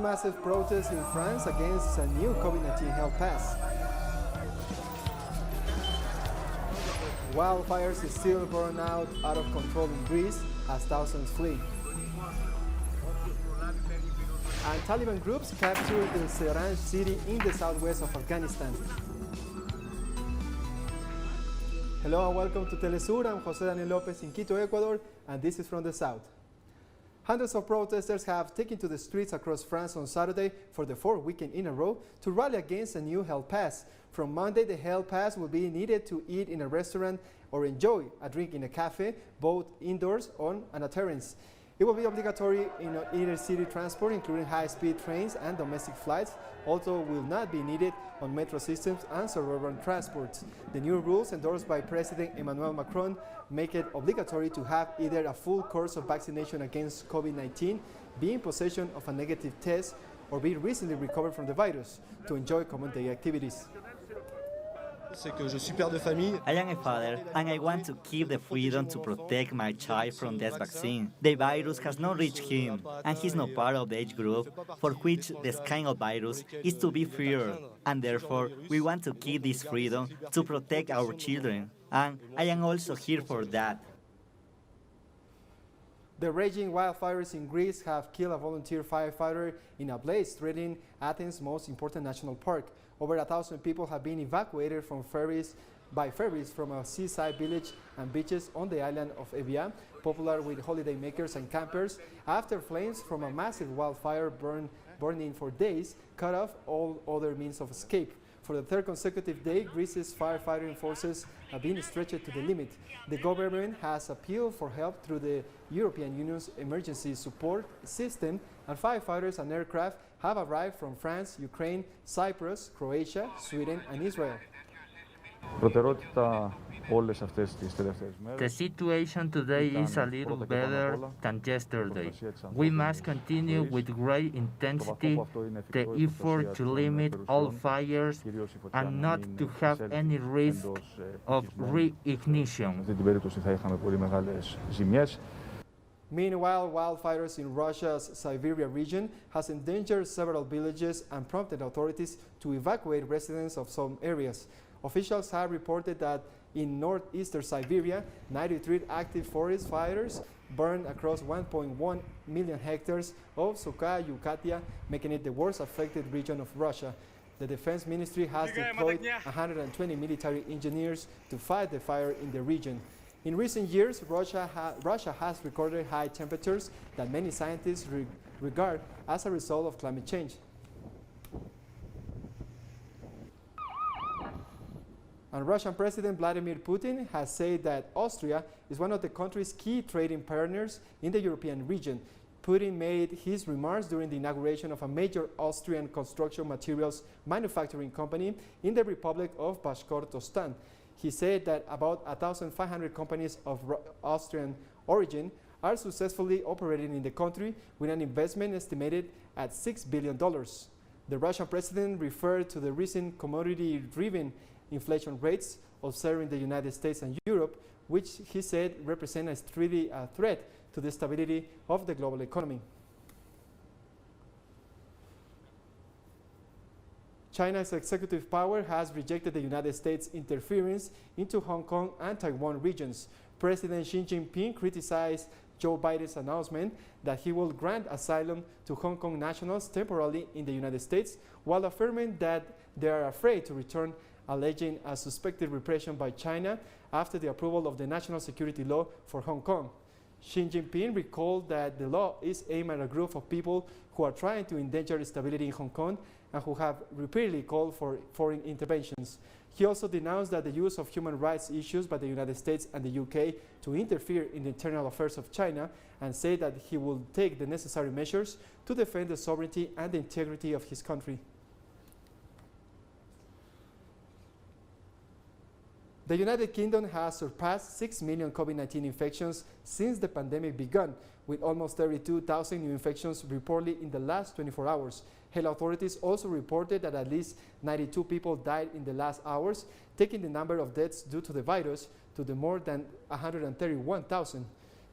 massive protests in France against a new COVID-19 health pass. Wildfires still burn out of control in Greece as thousands flee. And Taliban groups captured the Serang city in the southwest of Afghanistan. Hello and welcome to TeleSUR. I'm Jose Daniel Lopez in Quito, Ecuador, and this is from the south. Hundreds of protesters have taken to the streets across France on Saturday for the fourth weekend in a row to rally against a new health pass. From Monday, the health pass will be needed to eat in a restaurant or enjoy a drink in a cafe, both indoors or on a terrace. It will be obligatory in inter-city transport, including high-speed trains and domestic flights. Also will not be needed on metro systems and suburban transports. The new rules, endorsed by President Emmanuel Macron, make it obligatory to have either a full course of vaccination against COVID-19, be in possession of a negative test, or be recently recovered from the virus to enjoy common day activities. I am a father, and I want to keep the freedom to protect my child from this vaccine. The virus has not reached him, and he's not part of the age group for which this kind of virus is to be feared. And therefore, we want to keep this freedom to protect our children. And I am also here for that. The raging wildfires in Greece have killed a volunteer firefighter in a blaze threatening Athens' most important national park. Over 1,000 people have been evacuated by ferries from a seaside village and beaches on the island of Evia, popular with holidaymakers and campers, after flames from a massive wildfire burning for days cut off all other means of escape. For the third consecutive day, Greece's firefighting forces have been stretched to the limit. The government has appealed for help through the European Union's emergency support system, and firefighters and aircraft have arrived from France, Ukraine, Cyprus, Croatia, Sweden, and Israel. The situation today is a little better than yesterday. We must continue with great intensity the effort to limit all fires and not to have any risk of reignition. Meanwhile, wildfires in Russia's Siberia region has endangered several villages and prompted authorities to evacuate residents of some areas. Officials have reported that in northeastern Siberia, 93 active forest fires burned across 1.1 million hectares of Sukha-Yukatia, making it the worst affected region of Russia. The Defense Ministry has deployed 120 military engineers to fight the fire in the region. In recent years, Russia has recorded high temperatures that many scientists regard as a result of climate change. And Russian President Vladimir Putin has said that Austria is one of the country's key trading partners in the European region. Putin made his remarks during the inauguration of a major Austrian construction materials manufacturing company in the Republic of Bashkortostan. He said that about 1,500 companies of Austrian origin are successfully operating in the country with an investment estimated at $6 billion. The Russian president referred to the recent commodity-driven inflation rates observed in the United States and Europe, which he said represent a threat to the stability of the global economy. China's executive power has rejected the United States' interference into Hong Kong and Taiwan regions. President Xi Jinping criticized Joe Biden's announcement that he will grant asylum to Hong Kong nationals temporarily in the United States, while affirming that they are afraid to return, alleging a suspected repression by China after the approval of the national security law for Hong Kong. Xi Jinping recalled that the law is aimed at a group of people who are trying to endanger stability in Hong Kong and who have repeatedly called for foreign interventions. He also denounced that the use of human rights issues by the United States and the UK to interfere in the internal affairs of China, and said that he will take the necessary measures to defend the sovereignty and the integrity of his country. The United Kingdom has surpassed 6 million COVID-19 infections since the pandemic began, with almost 32,000 new infections reported in the last 24 hours. Health authorities also reported that at least 92 people died in the last hours, taking the number of deaths due to the virus to the more than 131,000.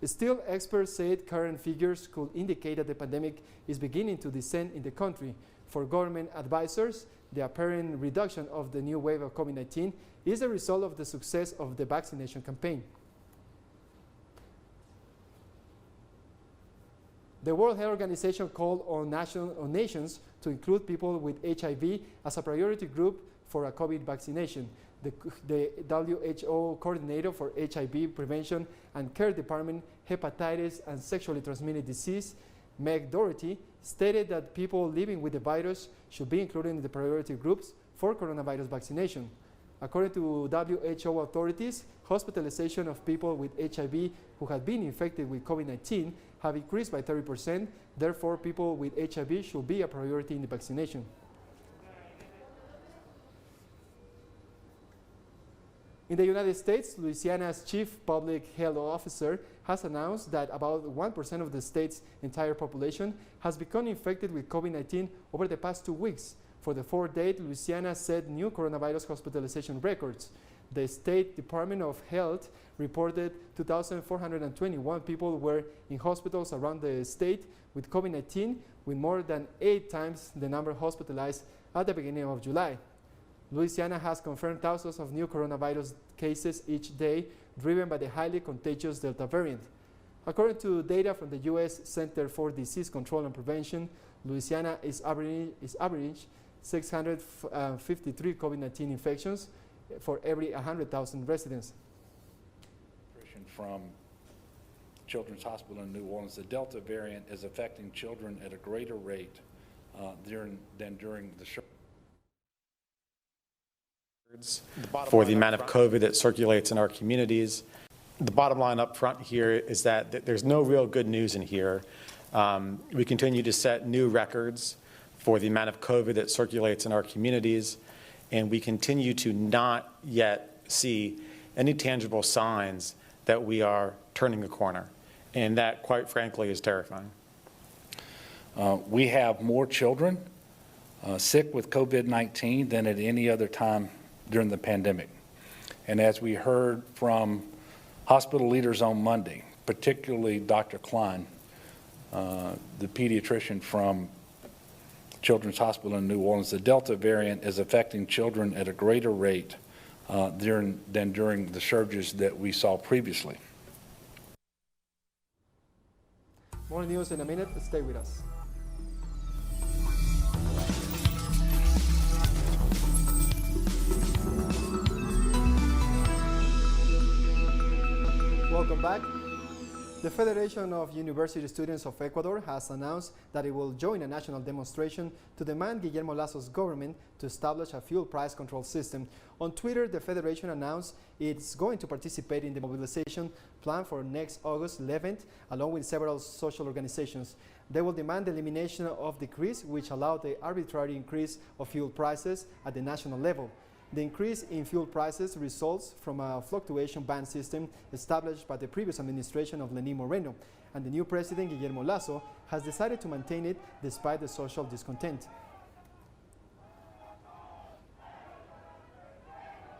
Still, experts said current figures could indicate that the pandemic is beginning to descend in the country. For government advisors, the apparent reduction of the new wave of COVID-19 is a result of the success of the vaccination campaign. The World Health Organization called on nations to include people with HIV as a priority group for a COVID vaccination. The WHO coordinator for HIV prevention and care department, hepatitis and sexually transmitted disease, Meg Doherty, stated that people living with the virus should be included in the priority groups for coronavirus vaccination. According to WHO authorities, hospitalization of people with HIV who have been infected with COVID-19 have increased by 30%. Therefore, people with HIV should be a priority in the vaccination. In the United States, Louisiana's chief public health officer has announced that about 1% of the state's entire population has become infected with COVID-19 over the past 2 weeks. For the fourth date, Louisiana set new coronavirus hospitalization records. The State Department of Health reported 2,421 people were in hospitals around the state with COVID-19, with more than 8 times the number hospitalized at the beginning of July. Louisiana has confirmed thousands of new coronavirus cases each day, driven by the highly contagious Delta variant. According to data from the U.S. Center for Disease Control and Prevention, Louisiana is averaging 653 COVID-19 infections for every 100,000 residents. From Children's Hospital in New Orleans, the Delta variant is affecting children at a greater rate than during the for the amount of COVID that circulates in our communities. The bottom line up front here is that there's no real good news in here. We continue to set new records for the amount of COVID that circulates in our communities, and we continue to not yet see any tangible signs that we are turning a corner. And that, quite frankly, is terrifying. We have more children sick with COVID-19 than at any other time during the pandemic. And as we heard from hospital leaders on Monday, particularly Dr. Klein, the pediatrician from Children's Hospital in New Orleans, the Delta variant is affecting children at a greater rate than during the surges that we saw previously. More news in a minute. Stay with us. Welcome back. The Federation of University Students of Ecuador has announced that it will join a national demonstration to demand Guillermo Lazo's government to establish a fuel price control system. On Twitter, the Federation announced it's going to participate in the mobilization planned for next August 11th, along with several social organizations. They will demand the elimination of decrees which allow the arbitrary increase of fuel prices at the national level. The increase in fuel prices results from a fluctuation ban system established by the previous administration of Lenín Moreno, and the new president, Guillermo Lazo, has decided to maintain it despite the social discontent.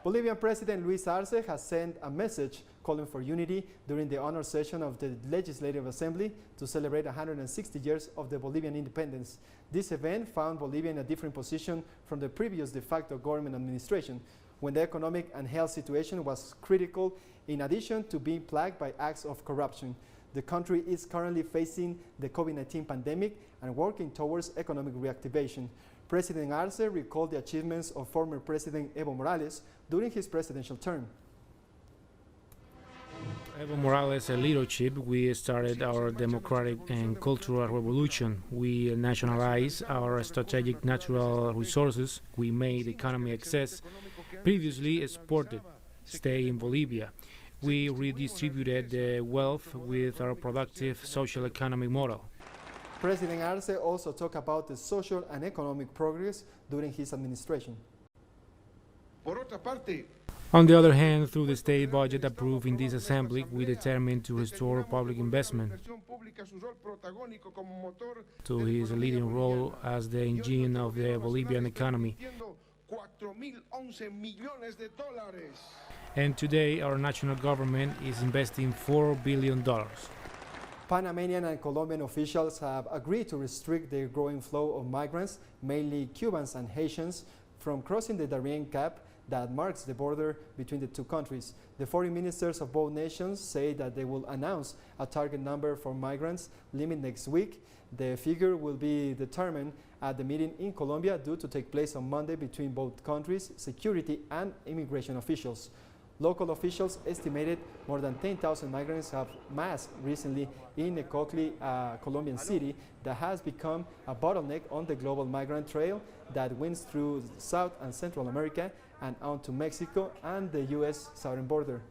Bolivian President Luis Arce has sent a message calling for unity during the honor session of the Legislative Assembly to celebrate 160 years of the Bolivian independence. This event found Bolivia in a different position from the previous de facto government administration, when the economic and health situation was critical, in addition to being plagued by acts of corruption. The country is currently facing the COVID-19 pandemic and working towards economic reactivation. President Arce recalled the achievements of former President Evo Morales during his presidential term. Evo Morales' leadership, we started our democratic and cultural revolution. We nationalized our strategic natural resources. We made economy access previously exported stay in Bolivia. We redistributed the wealth with our productive social economic model. President Arce also talked about the social and economic progress during his administration. On the other hand, through the state budget approved in this assembly, we determined to restore public investment to his leading role as the engine of the Bolivian economy. And today our national government is investing $4 billion. Panamanian and Colombian officials have agreed to restrict the growing flow of migrants, mainly Cubans and Haitians, from crossing the Darien Gap that marks the border between the two countries. The foreign ministers of both nations say that they will announce a target number for migrants limit next week. The figure will be determined at the meeting in Colombia due to take place on Monday between both countries' security and immigration officials. Local officials estimated more than 10,000 migrants have massed recently in Necoclí, a Colombian city that has become a bottleneck on the global migrant trail that winds through South and Central America and onto Mexico and the U.S. southern border.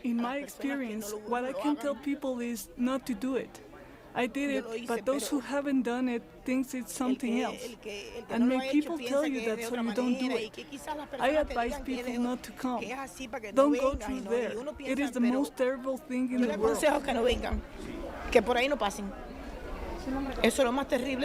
In my experience, what I can tell people is not to do it. I did it, but those who haven't done it thinks it's something else. And make people tell you that so you don't do it. I advise people not to come. Don't go through there. It is the most terrible thing in the world.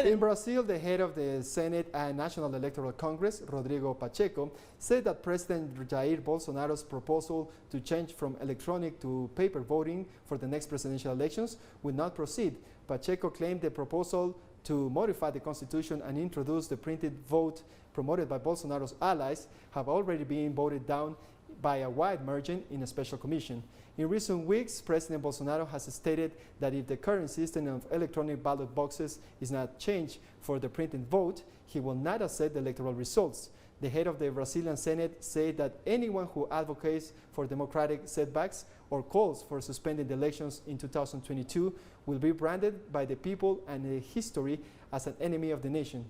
In Brazil, the head of the Senate and National Electoral Congress, Rodrigo Pacheco, said that President Jair Bolsonaro's proposal to change from electronic to paper voting for the next presidential elections would not proceed. Pacheco claimed the proposal to modify the constitution and introduce the printed vote promoted by Bolsonaro's allies have already been voted down by a wide margin in a special commission. In recent weeks, President Bolsonaro has stated that if the current system of electronic ballot boxes is not changed for the printed vote, he will not accept the electoral results. The head of the Brazilian Senate said that anyone who advocates for democratic setbacks or calls for suspending the elections in 2022 will be branded by the people and the history as an enemy of the nation.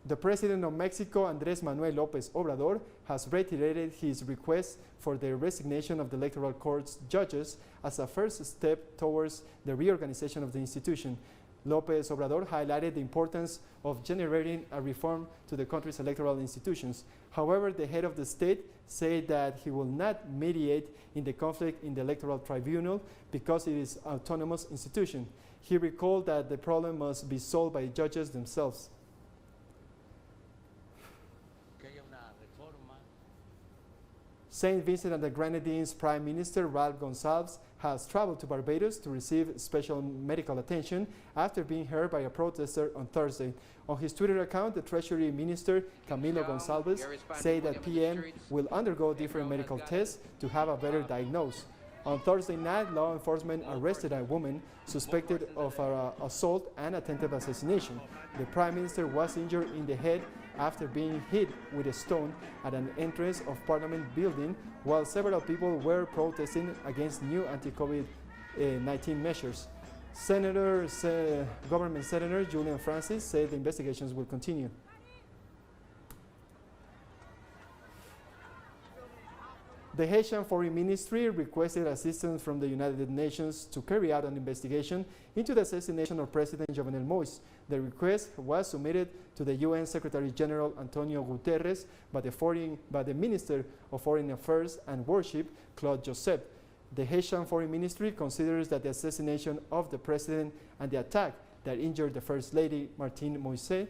The President of Mexico, Andrés Manuel López Obrador, has reiterated his request for the resignation of the Electoral Court's judges as a first step towards the reorganization of the institution. López Obrador highlighted the importance of generating a reform to the country's electoral institutions. However, the head of the state said that he will not mediate in the conflict in the Electoral Tribunal because it is an autonomous institution. He recalled that the problem must be solved by judges themselves. St. Vincent and the Grenadines Prime Minister Ralph Gonsalves has traveled to Barbados to receive special medical attention after being hurt by a protester on Thursday. On his Twitter account, the Treasury Minister Camilo Gonsalves said that PM will undergo different medical tests to have a better diagnosis. On Thursday night, law enforcement arrested a woman suspected of assault and attempted assassination. The Prime Minister was injured in the head after being hit with a stone at an entrance of Parliament building while several people were protesting against new anti-COVID-19 measures. Government Senator Julian Francis said the investigations will continue. The Haitian Foreign Ministry requested assistance from the United Nations to carry out an investigation into the assassination of President Jovenel Moïse. The request was submitted to the UN Secretary General Antonio Guterres by the Minister of Foreign Affairs and Worship, Claude Joseph. The Haitian Foreign Ministry considers that the assassination of the president and the attack that injured the First Lady, Martine Moïse,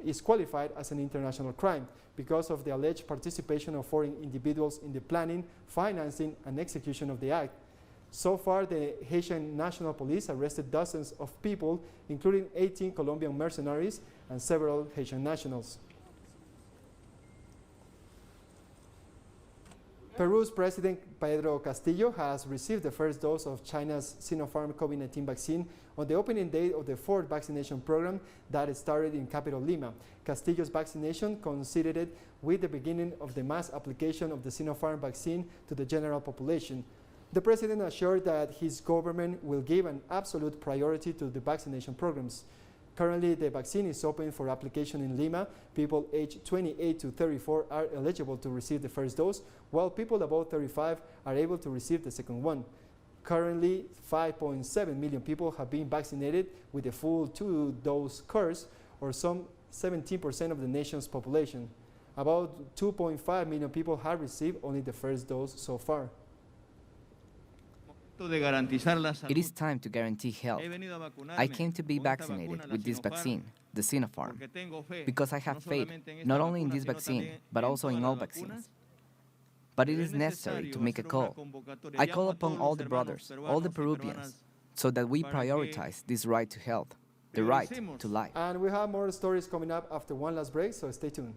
is qualified as an international crime because of the alleged participation of foreign individuals in the planning, financing, and execution of the act. So far, the Haitian National Police arrested dozens of people, including 18 Colombian mercenaries and several Haitian nationals. Peru's President Pedro Castillo has received the first dose of China's Sinopharm COVID-19 vaccine on the opening day of the fourth vaccination program that started in capital Lima. Castillo's vaccination coincided with the beginning of the mass application of the Sinopharm vaccine to the general population. The president assured that his government will give an absolute priority to the vaccination programs. Currently, the vaccine is open for application in Lima. People aged 28 to 34 are eligible to receive the first dose, while people above 35 are able to receive the second one. Currently, 5.7 million people have been vaccinated with the full two-dose course, or some 17% of the nation's population. About 2.5 million people have received only the first dose so far. It is time to guarantee health. I came to be vaccinated with this vaccine, the Sinopharm, because I have faith not only in this vaccine, but also in all vaccines. But it is necessary to make a call. I call upon all the brothers, all the Peruvians, so that we prioritize this right to health, the right to life. And we have more stories coming up after one last break, so stay tuned.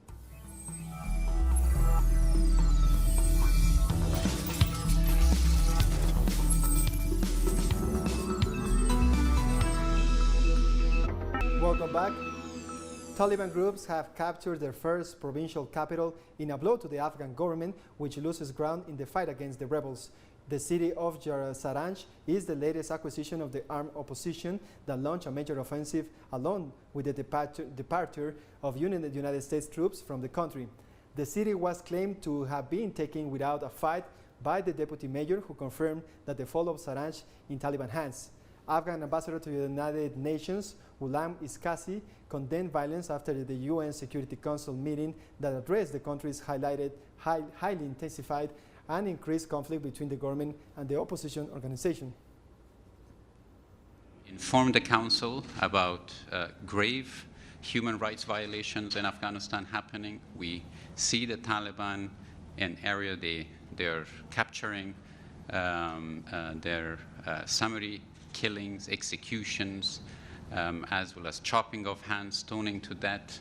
Welcome back. Taliban groups have captured their first provincial capital in a blow to the Afghan government, which loses ground in the fight against the rebels. The city of Saranj is the latest acquisition of the armed opposition that launched a major offensive along with the departure of United States troops from the country. The city was claimed to have been taken without a fight by the deputy mayor, who confirmed that the fall of Saranj in Taliban hands. Afghan ambassador to the United Nations, Ghulam Iskasi, condemned violence after the UN Security Council meeting that addressed the country's highly intensified and increased conflict between the government and the opposition organization. Informed the Council about grave human rights violations in Afghanistan happening. We see the Taliban in area they're capturing, their summary killings, executions, as well as chopping of hands, stoning to death,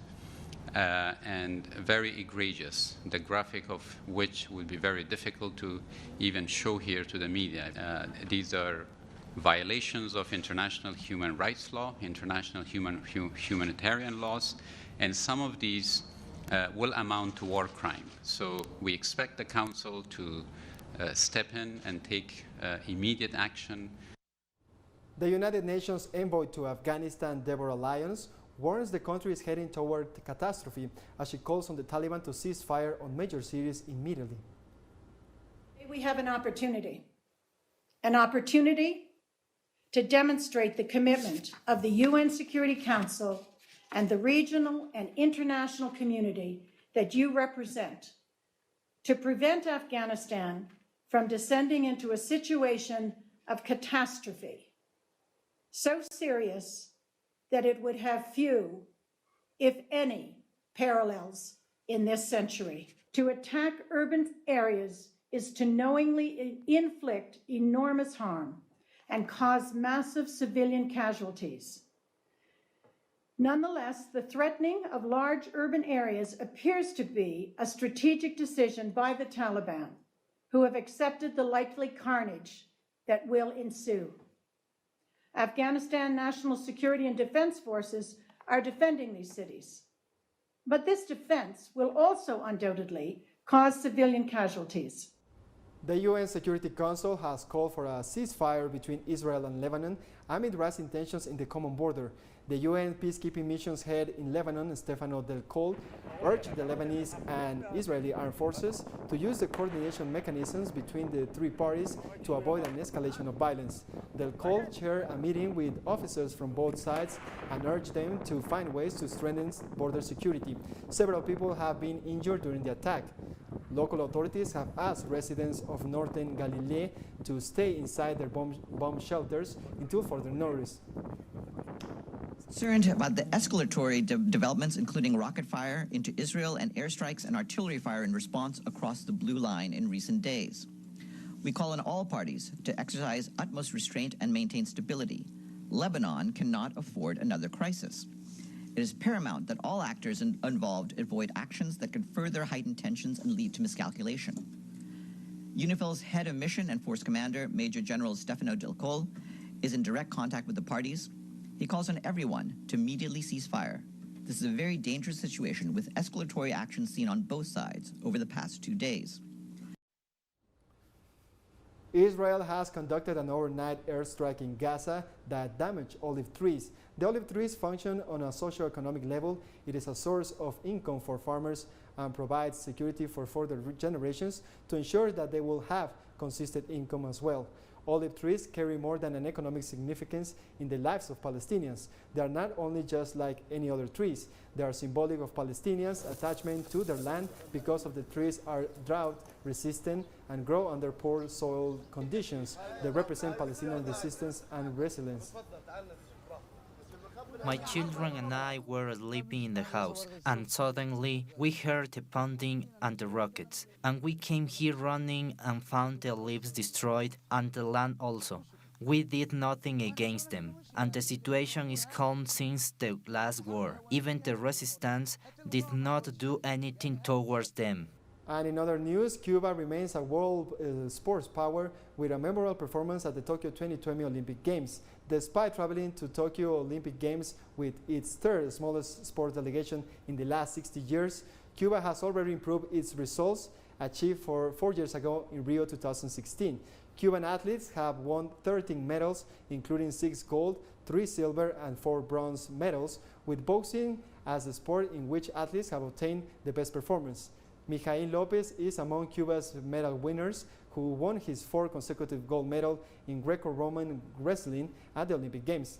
and very egregious, the graphic of which would be very difficult to even show here to the media. These are violations of international human rights law, international humanitarian laws, and some of these will amount to war crime. So we expect the Council to step in and take immediate action. The United Nations envoy to Afghanistan, Deborah Lyons, warns the country is heading toward catastrophe as she calls on the Taliban to cease fire on major cities immediately. We have an opportunity to demonstrate the commitment of the UN Security Council and the regional and international community that you represent to prevent Afghanistan from descending into a situation of catastrophe so serious that it would have few, if any, parallels in this century. To attack urban areas is to knowingly inflict enormous harm and cause massive civilian casualties. Nonetheless, the threatening of large urban areas appears to be a strategic decision by the Taliban, who have accepted the likely carnage that will ensue. Afghanistan National Security and Defense Forces are defending these cities. But this defense will also undoubtedly cause civilian casualties. The UN Security Council has called for a ceasefire between Israel and Lebanon amid rising tensions in the common border. The UN peacekeeping mission's head in Lebanon, Stefano Del Col, urged the Lebanese and Israeli armed forces to use the coordination mechanisms between the three parties to avoid an escalation of violence. Del Col chaired a meeting with officers from both sides and urged them to find ways to strengthen border security. Several people have been injured during the attack. Local authorities have asked residents of northern Galilee to stay inside their bomb shelters until further notice. Concerned about the escalatory developments, including rocket fire into Israel and airstrikes and artillery fire in response across the Blue Line in recent days. We call on all parties to exercise utmost restraint and maintain stability. Lebanon cannot afford another crisis. It is paramount that all actors involved avoid actions that could further heighten tensions and lead to miscalculation. UNIFIL's head of mission and force commander, Major General Stefano Del Col, is in direct contact with the parties. He calls on everyone to immediately cease fire. This is a very dangerous situation with escalatory actions seen on both sides over the past 2 days. Israel has conducted an overnight airstrike in Gaza that damaged olive trees. The olive trees function on a socio-economic level. It is a source of income for farmers and provides security for further generations to ensure that they will have consistent income as well. Olive trees carry more than an economic significance in the lives of Palestinians. They are not only just like any other trees, they are symbolic of Palestinians' attachment to their land because of the trees are drought resistant and grow under poor soil conditions. They represent Palestinian resistance and resilience. My children and I were sleeping in the house, and suddenly we heard the pounding and the rockets. And we came here running and found the leaves destroyed and the land also. We did nothing against them, and the situation is calm since the last war. Even the resistance did not do anything towards them. And in other news, Cuba remains a world sports power with a memorable performance at the Tokyo 2020 Olympic Games. Despite traveling to Tokyo Olympic Games with its third smallest sports delegation in the last 60 years, Cuba has already improved its results achieved 4 years ago in Rio 2016. Cuban athletes have won 13 medals, including 6 gold, 3 silver, and 4 bronze medals, with boxing as the sport in which athletes have obtained the best performance. Mijail Lopez is among Cuba's medal winners, who won his 4th consecutive gold medal in Greco-Roman wrestling at the Olympic Games.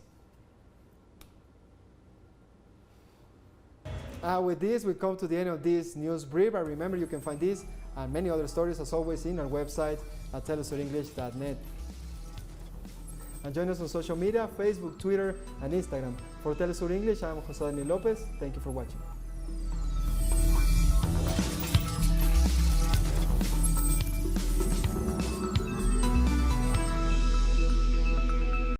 With this, we come to the end of this news brief. And remember, you can find this and many other stories, as always, in our website at telesurenglish.net. And join us on social media, Facebook, Twitter, and Instagram. For TeleSUR English, I'm Jose Daniel Lopez. Thank you for watching.